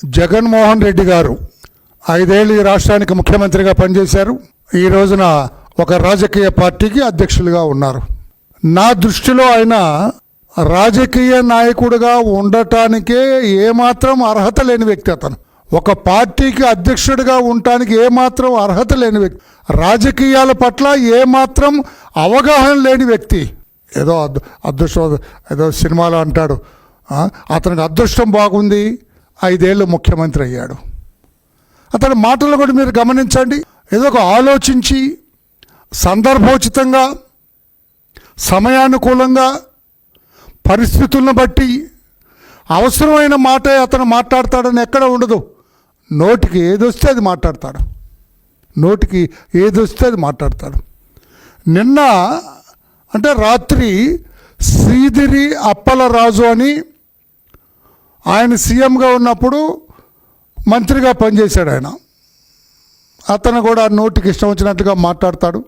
జగన్మోహన్ రెడ్డి గారు 5 ఏళ్ళు ఈ రాష్ట్రానికి ముఖ్యమంత్రిగా పనిచేశారు. ఈ రోజున ఒక రాజకీయ పార్టీకి అధ్యక్షులుగా ఉన్నారు. నా దృష్టిలో ఆయన రాజకీయ నాయకుడిగా ఉండటానికే ఏమాత్రం అర్హత లేని వ్యక్తి. అతను ఒక పార్టీకి అధ్యక్షుడిగా ఉండటానికి ఏమాత్రం అర్హత లేని వ్యక్తి, రాజకీయాల పట్ల ఏమాత్రం అవగాహన లేని వ్యక్తి. ఏదో అదృష్టం, ఏదో సినిమాలో అంటాడు, అతనికి అదృష్టం బాగుంది, 5 ఏళ్ళు ముఖ్యమంత్రి అయ్యాడు. అతని మాటలు కూడా మీరు గమనించండి. ఏదో ఒక ఆలోచించి సందర్భోచితంగా సమయానుకూలంగా పరిస్థితులను బట్టి అవసరమైన మాటే అతను మాట్లాడతాడని ఎక్కడ ఉండదు. నోటికి ఏదొస్తే అది మాట్లాడతాడు, నోటికి ఏదొస్తే అది మాట్లాడతాడు. నిన్న అంటే రాత్రి శ్రీదిరి అప్పలరాజు అని ఆయన సీఎంగా ఉన్నప్పుడు మంత్రిగా పనిచేశాడు. అతను కూడా నోటికి ఇష్టం వచ్చినట్టుగా మాట్లాడతాడు.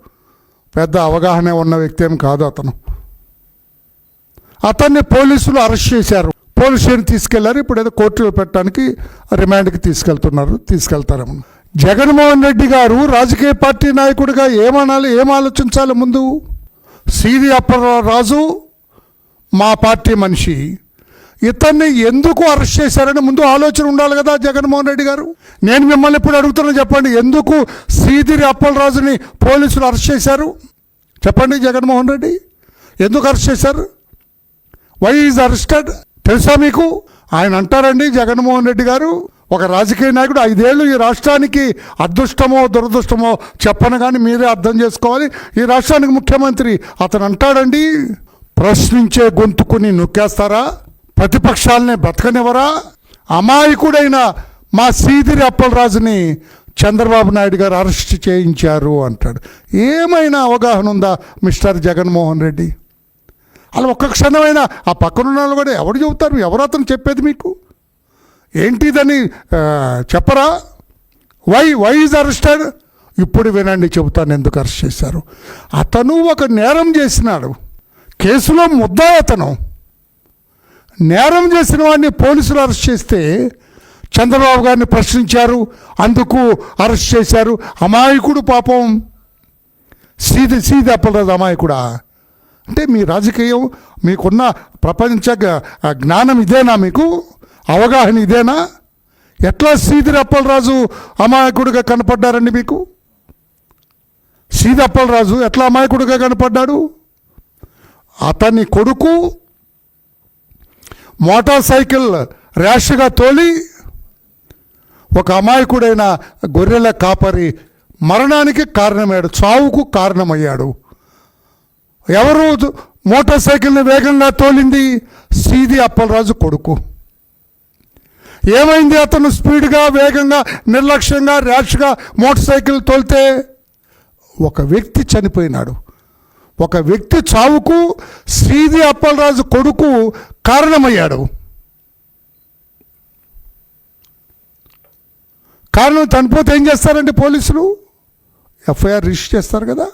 పెద్ద అవగాహన ఉన్న వ్యక్తి ఏం కాదు అతను. అతన్ని పోలీసులు అరెస్ట్ చేశారు, పోలీస్ స్టేషన్ తీసుకెళ్లారు. ఇప్పుడు ఏదో కోర్టులో పెట్టడానికి రిమాండ్కి తీసుకెళ్తారేమో. జగన్మోహన్ రెడ్డి గారు రాజకీయ పార్టీ నాయకుడిగా ఏమనాలి, ఏం ఆలోచించాలి? ముందు శ్రీదిరి అప్పలరాజు మా పార్టీ మనిషి, ఇతన్ని ఎందుకు అరెస్ట్ చేశారని ముందు ఆలోచన ఉండాలి కదా జగన్మోహన్ రెడ్డి గారు. నేను మిమ్మల్ని ఇప్పుడు అడుగుతున్నా, చెప్పండి, ఎందుకు శ్రీదిరి అప్పలరాజుని పోలీసులు అరెస్ట్ చేశారు? చెప్పండి జగన్మోహన్ రెడ్డి, ఎందుకు అరెస్ట్ చేశారు? వై ఈజ్ అరెస్టెడ్ తెలుసా మీకు? ఆయన అంటారండి, జగన్మోహన్ రెడ్డి గారు ఒక రాజకీయ నాయకుడు 5 ఏళ్ళు ఈ రాష్ట్రానికి అదృష్టమో దురదృష్టమో చెప్పను కానీ మీరే అర్థం చేసుకోవాలి, ఈ రాష్ట్రానికి ముఖ్యమంత్రి. అతను అంటాడండి, ప్రశ్నించే గొంతుకుని నొక్కేస్తారా, ప్రతిపక్షాలనే బతకనివ్వరా, అమాయకుడైన మా శ్రీదిరి అప్పలరాజుని చంద్రబాబు నాయుడు గారు అరెస్ట్ చేయించారు అంటాడు. ఏమైనా అవగాహన ఉందా మిస్టర్ జగన్మోహన్ రెడ్డి? అలా ఒక్క క్షణమైనా ఆ పక్కనున్న వాళ్ళు కూడా ఎవరు చెబుతారు? ఎవరు అతను చెప్పేది మీకు? ఏంటిదని చెప్పరా? Why is arrested? ఇప్పుడు వినండి, చెబుతాను ఎందుకు అరెస్ట్ చేశారు. అతను ఒక నేరం చేసినాడు, కేసులో ముద్దాయి. అతను నేరం చేసిన వాడిని పోలీసులు అరెస్ట్ చేస్తే చంద్రబాబు గారిని ప్రశ్నించారు, అందుకు అరెస్ట్ చేశారు. అమాయకుడు పాపం శ్రీదిరి అప్పలరాజు అమాయకుడా? అంటే మీ రాజకీయం, మీకున్న ప్రపంచ జ్ఞానం ఇదేనా? మీకు అవగాహన ఇదేనా? ఎట్లా శ్రీదిరి అప్పలరాజు అమాయకుడిగా కనపడ్డారండి మీకు? శ్రీదిరి అప్పలరాజు ఎట్లా అమాయకుడిగా కనపడ్డాడు? అతని కొడుకు మోటార్ సైకిల్ ర్యాష్గా తోలి ఒక అమాయకుడైన గొర్రెల కాపరి మరణానికి కారణమయ్యాడు, చావుకు కారణమయ్యాడు. ఎవరు మోటార్ సైకిల్ని వేగంగా తోలింది? శ్రీదిరి అప్పలరాజు కొడుకు. ఏమైంది? అతను స్పీడ్గా, వేగంగా, నిర్లక్ష్యంగా, ర్యాష్గా మోటార్ సైకిల్ తోలితే ఒక వ్యక్తి చనిపోయినాడు. ఒక వ్యక్తి చావుకు శ్రీదిరి అప్పలరాజు కొడుకు కారణమయ్యాడు. కారణం చనిపోతే ఏం చేస్తారండి పోలీసులు? ఎఫ్ఐఆర్ రిజిస్టర్ చేస్తారు కదా.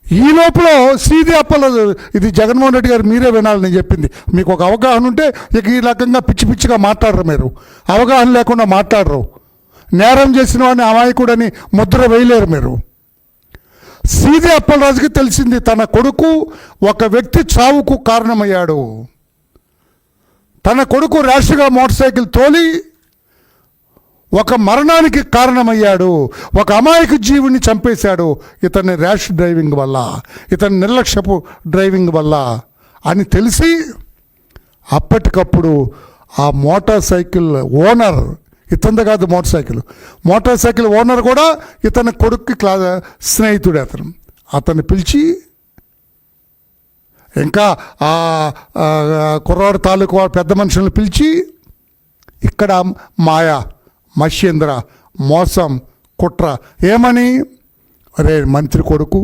ఈ లోపల శ్రీదిరి అప్పలరాజు, ఇది జగన్మోహన్ రెడ్డి గారు మీరే వినాలి నేను చెప్పింది. మీకు ఒక అవగాహన ఉంటే ఇక ఈ రకంగా పిచ్చి పిచ్చిగా మాట్లాడరు. మీరు అవగాహన లేకుండా మాట్లాడరు. నేరం చేసిన వాడిని అమాయకుడని ముద్ర వేయలేరు మీరు. శ్రీదిరి అప్పలరాజుకి తెలిసింది తన కొడుకు ఒక వ్యక్తి చావుకు కారణమయ్యాడు. తన కొడుకు ర్యాష్గా మోటార్ సైకిల్ తోలి ఒక మరణానికి కారణమయ్యాడు, ఒక అమాయక జీవుని చంపేశాడు ఇతని ర్యాష్ డ్రైవింగ్ వల్ల, ఇతని నిర్లక్ష్యపు డ్రైవింగ్ వల్ల అని తెలిసి అప్పటికప్పుడు ఆ మోటార్ సైకిల్ ఓనర్, ఇతంది కాదు మోటార్ సైకిల్ ఓనర్ కూడా ఇతని కొడుక్కి స్నేహితుడే. అతన్ని పిలిచి, ఇంకా ఆ కుర్రాడు తాలూకు పెద్ద మనుషులను పిలిచి, ఇక్కడ మాయా, మత్స్యేంద్ర, మోసం, కుట్ర ఏమని, అరే మంత్రి కొడుకు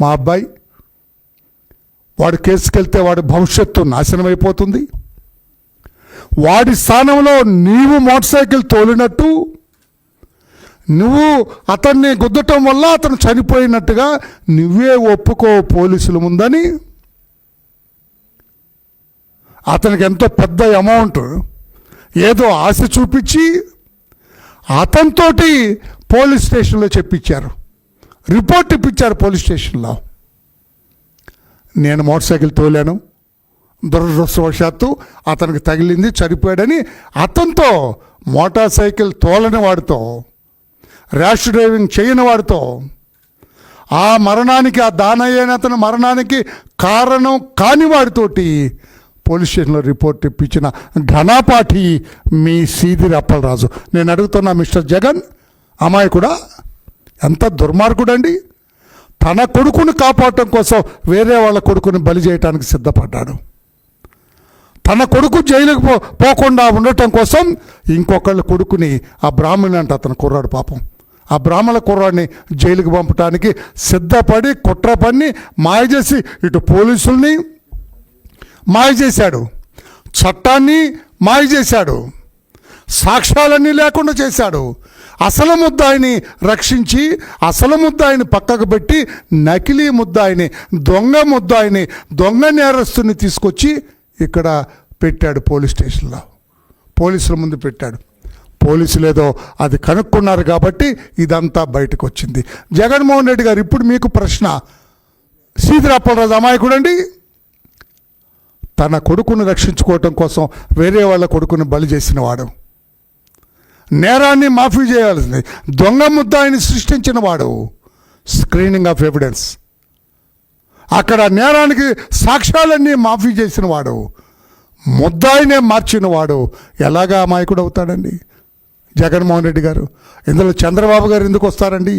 మా అబ్బాయి, వాడు కేసుకెళ్తే వాడి భవిష్యత్తు నాశనం అయిపోతుంది, వాడి స్థానంలో నీవు మోటార్ సైకిల్ తోలినట్టు నువ్వు అతన్ని గుద్దటం వల్ల అతను చనిపోయినట్టుగా నువ్వే ఒప్పుకో పోలీసుల ముందని అతనికి ఎంతో పెద్ద అమౌంట్ ఏదో ఆశ చూపించి అతనితోటి పోలీస్ స్టేషన్లో చెప్పించారు, రిపోర్ట్ ఇప్పించారు పోలీస్ స్టేషన్లో. నేను మోటార్ సైకిల్ తోలాను, దురదృష్టవశాత్తు అతనికి తగిలింది, చనిపోయాడని అతనితో, మోటార్ సైకిల్ తోలని వాడితో, ర్యాష్ డ్రైవింగ్ చేయని వాడితో, ఆ మరణానికి, ఆ దానయ్యన అతని మరణానికి కారణం కాని వాడితోటి పోలీస్ స్టేషన్లో రిపోర్ట్ ఇప్పించిన ఘనపాఠి మీ సీదిరి అప్పలరాజు. నేను అడుగుతున్నా, మిస్టర్ జగన్ అమాయకుడా? ఎంత దుర్మార్గుడండి! తన కొడుకుని కాపాడటం కోసం వేరే వాళ్ళ కొడుకుని బలి చేయడానికి సిద్ధపడ్డాడు. తన కొడుకు జైలుకు పోకుండా ఉండటం కోసం ఇంకొకళ్ళ కొడుకుని, ఆ బ్రాహ్మణి అంట అతను కుర్రాడు పాపం, ఆ బ్రాహ్మణ కుర్రాడిని జైలుకి పంపడానికి సిద్ధపడి కుట్ర పన్ని మాయ చేసి ఇటు పోలీసుల్ని మాయ చేశాడు, చట్టాన్ని మాయ చేశాడు, సాక్ష్యాలన్నీ లేకుండా చేశాడు. అసలు ముద్దాయిని రక్షించి, అసలు ముద్దాయిని పక్కకు పెట్టి, నకిలీ ముద్దాయిని, దొంగ ముద్దాయిని, దొంగ నేరస్తుని తీసుకొచ్చి ఇక్కడ పెట్టాడు పోలీస్ స్టేషన్లో, పోలీసుల ముందు పెట్టాడు. పోలీసులు ఏదో అది కనుక్కున్నారు కాబట్టి ఇదంతా బయటకు వచ్చింది. జగన్మోహన్ రెడ్డి గారు, ఇప్పుడు మీకు ప్రశ్న, సీదిరి అప్పలరాజు అమాయకుడండి? తన కొడుకును రక్షించుకోవటం కోసం వేరే వాళ్ళ కొడుకుని బలి చేసిన వాడు, నేరాన్ని మాఫీ చేయాల్సింది, దొంగ ముద్దాయిని సృష్టించిన వాడు, స్క్రీనింగ్ ఆఫ్ ఎవిడెన్స్, అక్కడ నేరానికి సాక్ష్యాలన్నీ మాఫీ చేసిన వాడు, ముద్దాయినే మార్చిన వాడు ఎలాగా అమాయకుడు అవుతాడండి జగన్మోహన్ రెడ్డి గారు? ఇందులో చంద్రబాబు గారు ఎందుకు వస్తారండి?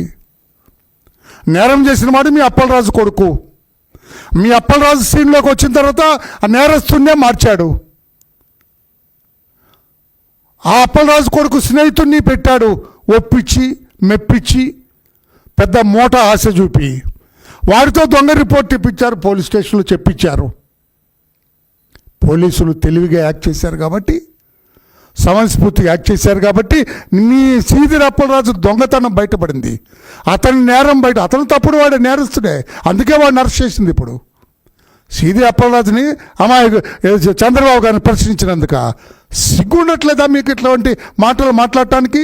నేరం చేసిన వాడు మీ అప్పలరాజు కొడుకు. మీ అప్పలరాజు సీన్లోకి వచ్చిన తర్వాత ఆ నేరస్తున్నే మార్చాడు. ఆ అప్పలరాజు కొడుకు స్నేహితుడిని పెట్టాడు, ఒప్పించి మెప్పించి, పెద్ద మూట ఆశ చూపి, వాడితో దొంగ రిపోర్ట్ ఇప్పించారు, పోలీస్ స్టేషన్లో చెప్పించారు. పోలీసులు తెలివిగా యాక్ట్ చేశారు కాబట్టి, సమయస్ఫూర్తిగా యాక్ట్ చేశారు కాబట్టి మీ సీదిరి అప్పలరాజు దొంగతనం బయటపడింది, అతని నేరం బయట, అతను తప్పుడు వాడే నేరస్తుడే, అందుకే వాడిని అరెస్ట్ చేసింది. ఇప్పుడు సీదిరి అప్పలరాజుని చంద్రబాబు గారిని ప్రశ్నించినందుక సిగ్గుండట్లేదా మీకు ఇట్లాంటి మాటలు మాట్లాడటానికి?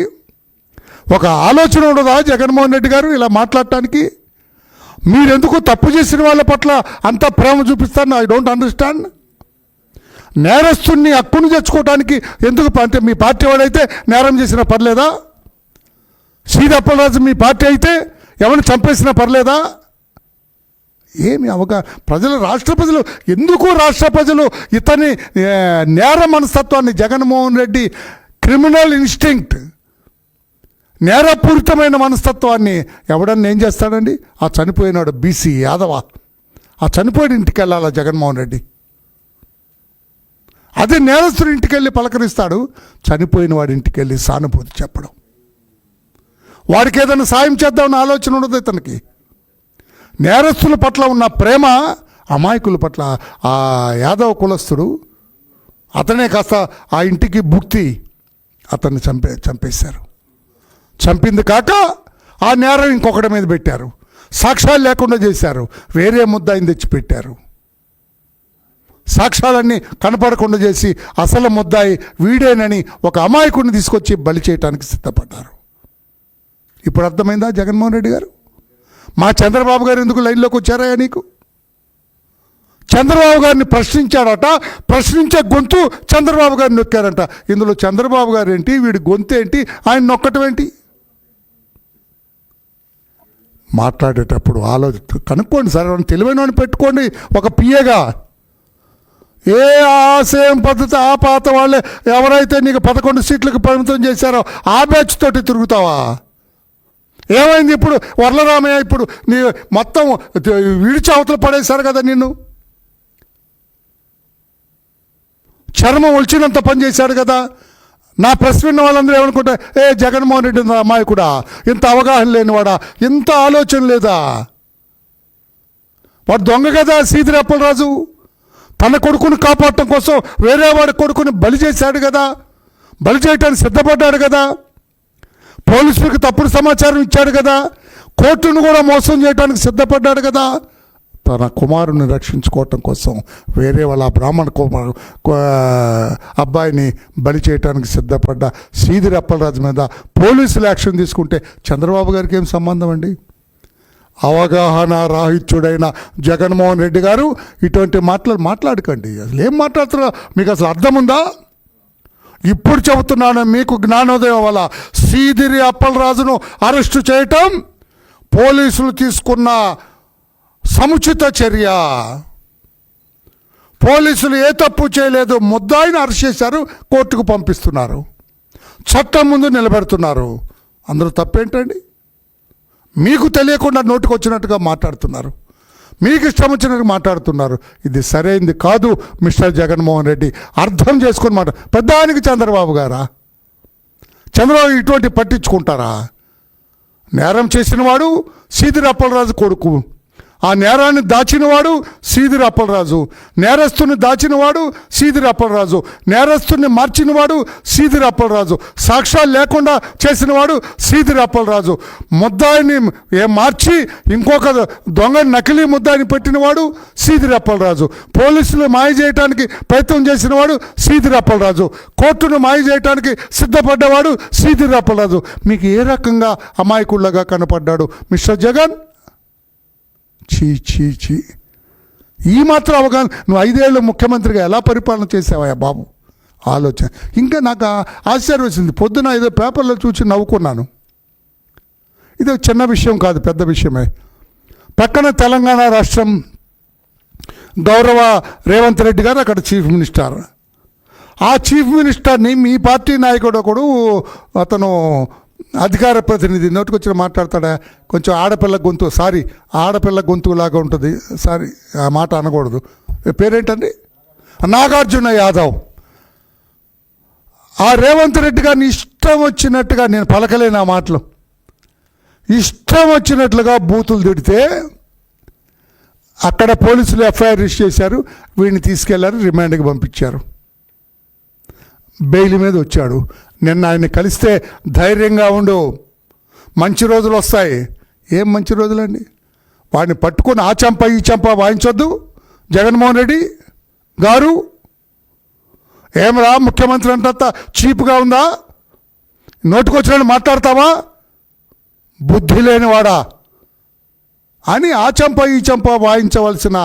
ఒక ఆలోచన ఉండదా జగన్మోహన్ రెడ్డి గారు ఇలా మాట్లాడటానికి? మీరెందుకు తప్పు చేసిన వాళ్ళ పట్ల అంత ప్రేమ చూపిస్తాను? I don't understand. నేరస్తుని హక్కును తెచ్చుకోవడానికి ఎందుకు? అంటే మీ పార్టీ వాడైతే నేరం చేసినా పర్లేదా? సీదిరి అప్పలరాజు మీ పార్టీ అయితే ఎవరిని చంపేసినా పర్లేదా? ఏమి ప్రజలు, రాష్ట్ర ప్రజలు ఎందుకు, రాష్ట్ర ప్రజలు ఇతని నేర మనస్తత్వాన్ని, జగన్మోహన్ రెడ్డి క్రిమినల్ ఇన్స్టింక్ట్, నేరపూరితమైన మనస్తత్వాన్ని ఎవడన్నా ఏం చేస్తాడండి? ఆ చనిపోయినాడు బీసీ యాదవ, ఆ చనిపోయిన ఇంటికి వెళ్ళాలా జగన్మోహన్ రెడ్డి? అదే నేరస్తుడి ఇంటికి వెళ్ళి పలకరిస్తాడు, చనిపోయిన వాడి ఇంటికి వెళ్ళి సానుభూతి చెప్పడం, వాడికి ఏదైనా సాయం చేద్దామన్న ఆలోచన ఉండదు ఇతనికి. నేరస్తుల పట్ల ఉన్న ప్రేమ అమాయకుల పట్ల, ఆ యాదవ కులస్తుడు అతనే కాస్త ఆ ఇంటికి భుక్తి, అతన్ని చంపేశారు. చంపింది కాక ఆ నేరం ఇంకొకటి మీద పెట్టారు, సాక్ష్యాలు లేకుండా చేశారు, వేరే ముద్దాయిని తెచ్చి పెట్టారు, సాక్ష్యాలన్నీ కనపడకుండా చేసి అసలు ముద్దాయి వీడేనని ఒక అమాయకుడిని తీసుకొచ్చి బలి చేయడానికి సిద్ధపడ్డారు. ఇప్పుడు అర్థమైందా జగన్మోహన్ రెడ్డి గారు? మా చంద్రబాబు గారు ఎందుకు లైన్లోకి వచ్చారయ్యా నీకు? చంద్రబాబు గారిని ప్రశ్నించాడట, ప్రశ్నించే గొంతు చంద్రబాబు గారిని నొక్కారంట. ఇందులో చంద్రబాబు గారు ఏంటి, వీడి గొంతు ఏంటి, ఆయన నొక్కటం ఏంటి? మాట్లాడేటప్పుడు ఆలోచన కనుక్కోండి సార్, తెలివైన వాడిని పెట్టుకోండి ఒక పిఏగా. ఏ సేమ్ పద్ధతి ఆ పాత వాళ్ళే ఎవరైతే నీకు 11 సీట్లకు పరిమితం చేశారో ఆ బ్యాచ్ తోటి తిరుగుతావా? ఏమైంది ఇప్పుడు? వరలరామయ్య ఇప్పుడు నీ మొత్తం విడిచి అవతల పడేశారు కదా నిన్ను, చర్మం ఒలిచినంత పని చేశాడు కదా. నా ప్రెస్ విన్న వాళ్ళందరూ ఏమనుకుంటా, జగన్మోహన్ రెడ్డి అమాయకుడా, ఇంత అవగాహన లేనివాడా, ఇంత ఆలోచన లేదా? వాడు దొంగ కదా సీదిరి అప్పలరాజు. తన కొడుకుని కాపాడటం కోసం వేరే వాడి కొడుకుని బలి చేశాడు కదా, బలి చేయటానికి సిద్ధపడ్డాడు కదా, పోలీసులకు తప్పుడు సమాచారం ఇచ్చాడు కదా, కోర్టును కూడా మోసం చేయడానికి సిద్ధపడ్డాడు కదా. తన కుమారుని రక్షించుకోవటం కోసం వేరే వాళ్ళ బ్రాహ్మణ అబ్బాయిని బలి చేయడానికి సిద్ధపడ్డ సీదిరి అప్పలరాజు మీద పోలీసులు యాక్షన్ తీసుకుంటే చంద్రబాబు గారికి ఏం సంబంధం అండి? అవగాహన రాహిత్యుడైన జగన్మోహన్ రెడ్డి గారు ఇటువంటి మాట్లాడకండి. అసలు ఏం మాట్లాడుతున్నా మీకు అసలు అర్థం ఉందా? ఇప్పుడు చెబుతున్నాను మీకు జ్ఞానోదయం వల్ల. సీదిరి అప్పలరాజును అరెస్టు చేయటం పోలీసులు తీసుకున్న సముచిత చర్య. పోలీసులు ఏ తప్పు చేయలేదు, ముద్దాయిని అరెస్ట్ చేశారు, కోర్టుకు పంపిస్తున్నారు, చట్టం ముందు నిలబెడుతున్నారు. అందరూ తప్పేంటండి? మీకు తెలియకుండా నోటికి వచ్చినట్టుగా మాట్లాడుతున్నారు, మీకు ఇష్టం వచ్చినట్టుగా మాట్లాడుతున్నారు. ఇది సరైనది కాదు మిస్టర్ జగన్మోహన్ రెడ్డి. అర్థం చేసుకుని పెద్దానికి చంద్రబాబు గారా? చంద్రబాబు ఇటువంటి పట్టించుకుంటారా? నేరం చేసినవాడు సీదిరి అప్పలరాజు కొడుకు, ఆ నేరాన్ని దాచినవాడు సీదిరి అప్పలరాజు, నేరస్తుని దాచినవాడు సీదిరి అప్పలరాజు, నేరస్తుని మార్చినవాడు సీదిరి అప్పలరాజు, సాక్ష్యాలు లేకుండా చేసినవాడు సీదిరి అప్పలరాజు, ముద్దాయిని మార్చి ఇంకొక దొంగ నకిలీ ముద్దాయిని పెట్టినవాడు సీదిరి అప్పలరాజు, పోలీసులు మాయ చేయడానికి ప్రయత్నం చేసినవాడు సీదిరి అప్పలరాజు, కోర్టును మాయ చేయడానికి సిద్ధపడ్డవాడు సీదిరి అప్పలరాజు. మీకు ఏ రకంగా అమాయకుళ్ళగా కనపడ్డాడు మిస్టర్ జగన్? చీ చీ చీ. ఈ మాత్రం అవగాహన. నువ్వు 5 ఏళ్ళు ముఖ్యమంత్రిగా ఎలా పరిపాలన చేసావయ్యా బాబు? ఆలోచన. ఇంకా నాకు ఆశ్చర్యం వేసింది. పొద్దున ఏదో పేపర్లో చూసి నవ్వుకున్నాను. ఇది చిన్న విషయం కాదు, పెద్ద విషయమే. పక్కన తెలంగాణ రాష్ట్రం గౌరవ రేవంత్ రెడ్డి గారు అక్కడ చీఫ్ మినిస్టర్. ఆ చీఫ్ మినిస్టర్ని మీ పార్టీ నాయకుడు ఒకడు, అతను అధికార ప్రతినిధి, నోటికొచ్చిన మాట్లాడతాడా, కొంచెం ఆడపిల్ల గొంతు, సారీ ఆడపిల్ల గొంతులాగా ఉంటుంది, సారీ ఆ మాట అనకూడదు, పేరేంటండి, నాగార్జున యాదవ్. ఆ రేవంత్ రెడ్డి గారిని ఇష్టం వచ్చినట్టుగా, నేను పలకలేను ఆ మాటలు, ఇష్టం వచ్చినట్లుగా బూతులు తిడితే అక్కడ పోలీసులు ఎఫ్ఐఆర్ రిజిస్టర్ చేశారు, వీడిని తీసుకెళ్లారు, రిమాండ్కి పంపించారు. బెయిల్ మీద వచ్చాడు. నిన్న ఆయన్ని కలిస్తే ధైర్యంగా ఉండు, మంచి రోజులు వస్తాయి. ఏం మంచి రోజులండి? వాడిని పట్టుకొని ఆ చంప ఈ చంప వాయించొద్దు జగన్మోహన్ రెడ్డి గారు. ఏమరా ముఖ్యమంత్రి అంతా చీప్గా ఉందా? నోటుకొచ్చినట్టు మాట్లాడతావా? బుద్ధి లేనివాడా అని ఆ చంప ఈ చంప వాయించవలసిన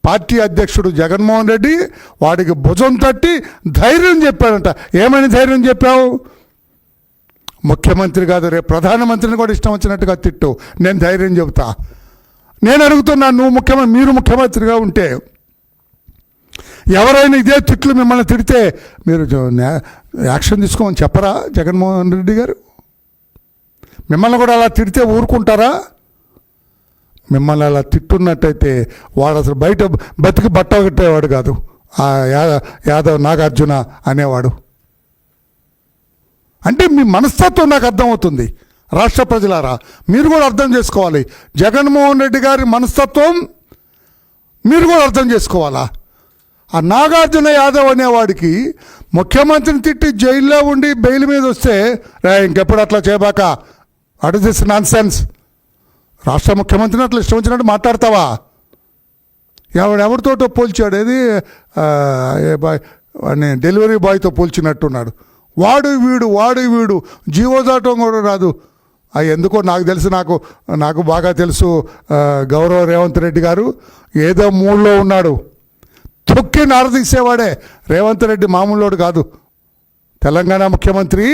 పార్టీ అధ్యక్షుడు జగన్మోహన్ రెడ్డి వాడికి భుజం తట్టి ధైర్యం చెప్పాడంట. ఏమని ధైర్యం చెప్పావు? ముఖ్యమంత్రి కాదు, రేపు ప్రధానమంత్రిని కూడా ఇష్టం వచ్చినట్టుగా తిట్టు, నేను ధైర్యం చెబుతా. నేను అడుగుతున్నాను, మీరు ముఖ్యమంత్రిగా ఉంటే ఎవరైనా ఇదే తిట్లు మిమ్మల్ని తిడితే మీరు యాక్షన్ తీసుకోమని చెప్పరా జగన్మోహన్ రెడ్డి గారు? మిమ్మల్ని కూడా అలా తిడితే ఊరుకుంటారా? మిమ్మల్ని అలా తిట్టున్నట్టయితే వాడు అసలు బయట బతికి బట్ట కట్టేవాడు కాదు, ఆ యాదవ్ నాగార్జున అనేవాడు. అంటే మీ మనస్తత్వం నాకు అర్థమవుతుంది. రాష్ట్ర ప్రజలారా మీరు కూడా అర్థం చేసుకోవాలి. జగన్మోహన్ రెడ్డి గారి మనస్తత్వం మీరు కూడా అర్థం చేసుకోవాలా? ఆ నాగార్జున యాదవ్ అనేవాడికి ముఖ్యమంత్రిని తిట్టి జైల్లో ఉండి బెయిల్ మీద వస్తే ఇంకెప్పుడు అట్లా చేయబాక, what is this nonsense? రాష్ట్ర ముఖ్యమంత్రిని అట్లా ఇష్టం వచ్చినట్టు మాట్లాడతావా? ఎవరితోటో పోల్చాడు, ఏది వాడిని డెలివరీ బాయ్తో పోల్చినట్టున్నాడు. వాడు వీడు జీవో దాటం కూడా రాదు. ఎందుకో నాకు తెలుసు, నాకు బాగా తెలుసు. గౌరవ రేవంత్ రెడ్డి గారు ఏదో మూడ్లో ఉన్నాడు. తొక్కి నారదీసేవాడే రేవంత్ రెడ్డి, మామూలుడు కాదు. తెలంగాణ ముఖ్యమంత్రి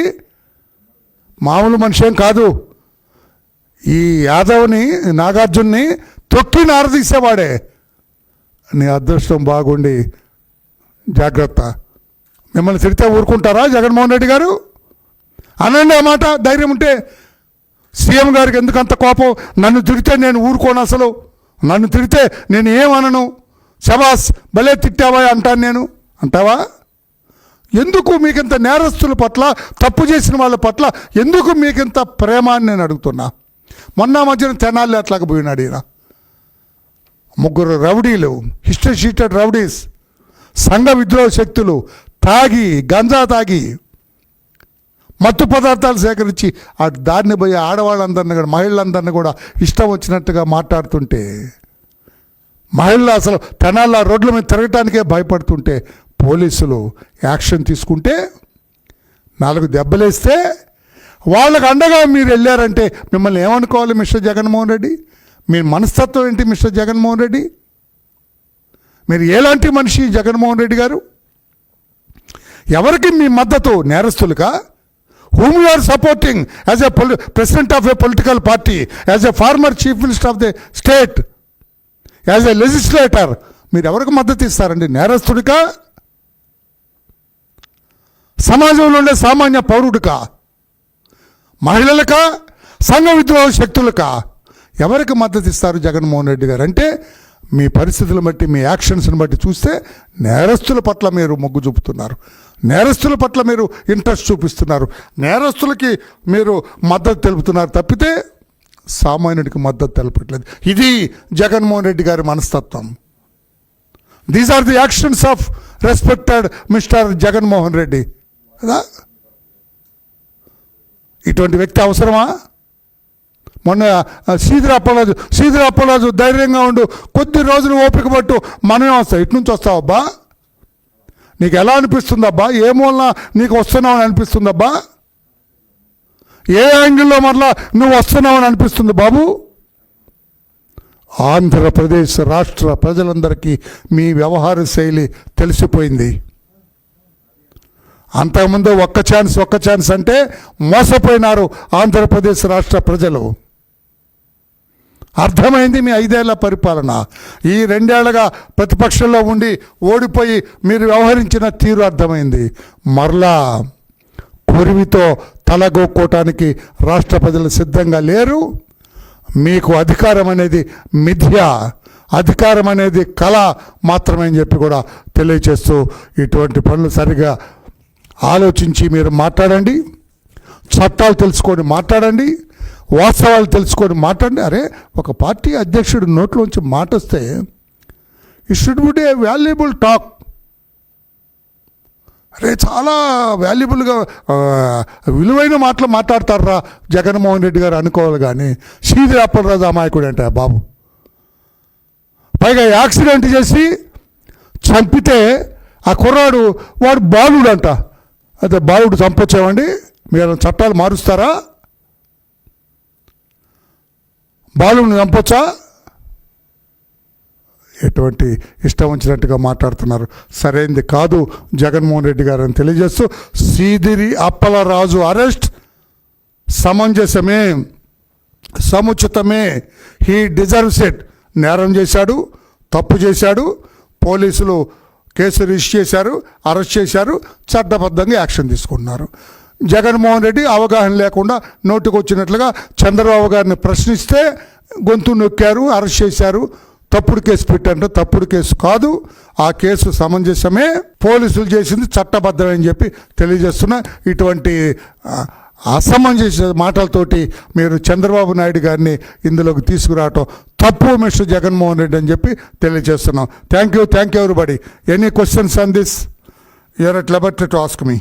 మామూలు మనిషేం కాదు. ఈ యాదవ్ని నాగార్జున్ని తొక్కి నారదీసేవాడే. నీ అదృష్టం బాగుండి జాగ్రత్త. మిమ్మల్ని తిడితే ఊరుకుంటారా జగన్మోహన్ రెడ్డి గారు? అనండి ఆ మాట ధైర్యం ఉంటే. సీఎం గారికి ఎందుకంత కోపం? నన్ను తిడితే నేను ఊరుకోను, అసలు నన్ను తిడితే నేను ఏమనను, శబాస్ భలే తిట్టావా అంటాను నేను. అంటావా? ఎందుకు మీకింత నేరస్తుల పట్ల, తప్పు చేసిన వాళ్ళ పట్ల ఎందుకు మీకింత ప్రేమ అని నేను అడుగుతున్నా. మొన్న మధ్యన తెనాలి అట్లాగ పోయినాడు ఈయన. 3 రౌడీలు, హిస్టరీ షీటెడ్ రౌడీస్, సంఘ విద్రోహ శక్తులు తాగి, గంజా తాగి, మత్తు పదార్థాలు సేకరించి ఆ దారిని పోయి ఆడవాళ్ళందరినీ కూడా, మహిళలందరినీ కూడా ఇష్టం వచ్చినట్టుగా మాట్లాడుతుంటే మహిళలు అసలు తెనాల రోడ్ల మీద తిరగటానికే భయపడుతుంటే పోలీసులు యాక్షన్ తీసుకుంటే 4 దెబ్బలేస్తే వాళ్ళకు అండగా మీరు వెళ్ళారంటే మిమ్మల్ని ఏమనుకోవాలి మిస్టర్ జగన్మోహన్ రెడ్డి? మీ మనస్తత్వం ఏంటి మిస్టర్ జగన్మోహన్ రెడ్డి? మీరు ఎలాంటి మనిషి జగన్మోహన్ రెడ్డి గారు? ఎవరికి మీ మద్దతు? నేరస్తులుగా? whom you are supporting as a president of a political party, as a former chief minister of the state, as a legislator, మీరు ఎవరికి మద్దతు ఇస్తారండి? నేరస్తుడికా? సమాజంలో ఉండే సామాన్య పౌరుడికా? మహిళలకా? సంఘ విద్రోహ శక్తులకా? ఎవరికి మద్దతు ఇస్తారు జగన్మోహన్ రెడ్డి గారు? అంటే మీ పరిస్థితులను బట్టి, మీ యాక్షన్స్ని బట్టి చూస్తే నేరస్తుల పట్ల మీరు మొగ్గు చూపుతున్నారు, నేరస్తుల పట్ల మీరు ఇంట్రెస్ట్ చూపిస్తున్నారు, నేరస్తులకి మీరు మద్దతు తెలుపుతున్నారు తప్పితే సామాన్యుడికి మద్దతు తెలపట్లేదు. ఇది జగన్మోహన్ రెడ్డి గారి మనస్తత్వం. These are the actions of respected mister Jaganmohan Reddy. కదా, ఇటువంటి వ్యక్తి అవసరమా? మొన్న శ్రీధర్ అప్పలరాజు ధైర్యంగా ఉండు, కొద్ది రోజులు ఓపిక పట్టు, మనమే వస్తాం. ఇటు నుంచి వస్తావబ్బా? నీకు ఎలా అనిపిస్తుందబ్బా? ఏ మూలన నీకు వస్తున్నావని అనిపిస్తుందబ్బా? ఏ యాంగిల్లో మరలా నువ్వు వస్తున్నావని అనిపిస్తుంది బాబు? ఆంధ్రప్రదేశ్ రాష్ట్ర ప్రజలందరికీ మీ వ్యవహార శైలి తెలిసిపోయింది. అంతకుముందు ఒక్క ఛాన్స్ అంటే మోసపోయినారు ఆంధ్రప్రదేశ్ రాష్ట్ర ప్రజలు. అర్థమైంది మీ 5 ఏళ్ల పరిపాలన. ఈ 2 ఏళ్లుగా ప్రతిపక్షంలో ఉండి ఓడిపోయి మీరు వ్యవహరించిన తీరు అర్థమైంది. మరలా కొరివితో తలగొక్కోటానికి రాష్ట్ర ప్రజలు సిద్ధంగా లేరు. మీకు అధికారం అనేది మిథ్య, అధికారం అనేది కళ మాత్రమే అని చెప్పి కూడా తెలియచేస్తూ ఇటువంటి పనులు సరిగా ఆలోచించి మీరు మాట్లాడండి, చట్టాలు తెలుసుకొని మాట్లాడండి, వాస్తవాలు తెలుసుకొని మాట్లాడండి. అరే, ఒక పార్టీ అధ్యక్షుడు నోట్లోంచి మాట వస్తే it should be A valuable talk. అరే, చాలా వాల్యుబుల్గా విలువైన మాటలు మాట్లాడతారా జగన్మోహన్ రెడ్డి గారు అనుకోవాలి. కానీ శ్రీధర్ అప్పలరాజు అమాయకుడు అంటే బాబు, పైగా యాక్సిడెంట్ చేసి చంపితే ఆ కుర్రాడు వాడు బాలుడు అంట. అయితే బాలుడు చంపొచ్చామండి, మీరు చట్టాలు మారుస్తారా? బాలుడిని చంపొచ్చా? ఎటువంటి ఇష్టం వచ్చినట్టుగా మాట్లాడుతున్నారు. సరైనది కాదు జగన్మోహన్ రెడ్డి గారు అని తెలియజేస్తూ, శ్రీధర్ అప్పలరాజు అరెస్ట్ సమంజసమే, సముచితమే. He deserves it. నేరం చేశాడు, తప్పు చేశాడు, పోలీసులు కేసు రిజిస్టర్ చేశారు, అరెస్ట్ చేశారు, చట్టబద్ధంగా యాక్షన్ తీసుకున్నారు. జగన్మోహన్ రెడ్డి అవగాహన లేకుండా నోటుకొచ్చినట్లుగా చంద్రబాబు గారిని ప్రశ్నిస్తే గొంతు నొక్కారు, అరెస్ట్ చేశారు, తప్పుడు కేసు పెట్టారంటే తప్పుడు కేసు కాదు, ఆ కేసు సమంజసమే, పోలీసులు చేసింది చట్టబద్ధమని చెప్పి తెలియజేస్తున్నా. ఇటువంటి అసమంజస మాటలతోటి మీరు చంద్రబాబు నాయుడు గారిని ఇందులోకి తీసుకురావటం తప్పు మిస్టర్ జగన్మోహన్ రెడ్డి అని చెప్పి తెలియజేస్తున్నాం. Thank you everybody. Any questions on this? You are at liberty to ask me.